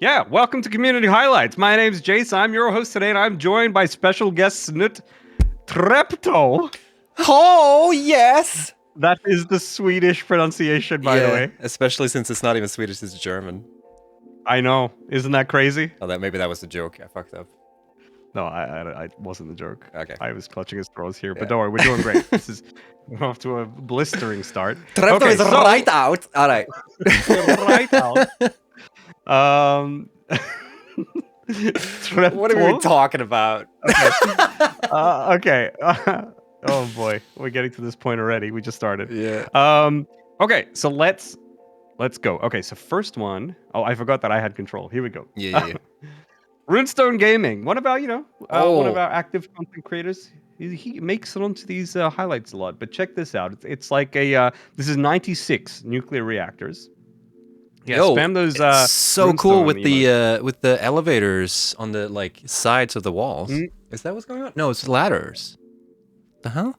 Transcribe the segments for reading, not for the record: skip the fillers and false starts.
Yeah, welcome to Community Highlights. My name's Jace. I'm your host today, and I'm joined by special guest Snutt Jace. Oh, yes! That is the Swedish pronunciation, by the way. Especially since it's not even Swedish, it's German. I know. Isn't that crazy? Oh, maybe that was a joke. I fucked up. No, I wasn't the joke. Okay. I was clutching his throats here, but don't worry, we're doing great. We're off to a blistering start. Trepto is right out. All right. Right out. What are we talking about? Okay. Oh boy, we're getting to this point already. We just started. Yeah. Okay, so let's go. Okay, so first one. Oh, I forgot that I had control. Here we go. Yeah. Runestone Gaming. One of our, one of our active content creators. He makes it onto these highlights a lot. But check this out. It's like a. This is 96 nuclear reactors. Yeah, spam those. It's so cool with the elevators on the sides of the walls. Is that what's going on? No, it's ladders. The hell?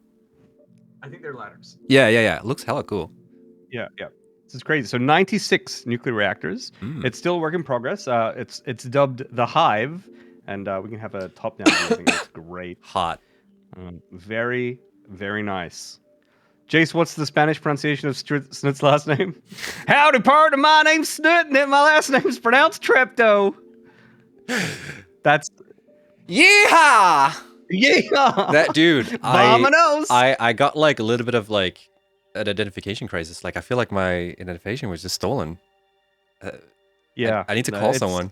I think they're ladders. Yeah. It looks hella cool. Yeah. This is crazy. So 96 nuclear reactors. It's still a work in progress. It's dubbed the Hive, and we can have a top-down view. I think it's great. Hot. Very, very nice. Jace, what's the Spanish pronunciation of Snutt's last name? Howdy, partner. My name's Snutt, and my last name is pronounced Trepto. That's... Yeehaw! Yeah! That dude. Vamonos! I got a little bit of an identification crisis. I feel like my identification was just stolen. Yeah. I need to call someone.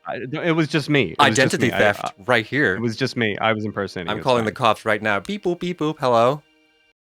It was just me. Identity theft right here. It was just me. I was impersonating. I'm calling the cops right now. Beep boop, beep boop. Hello.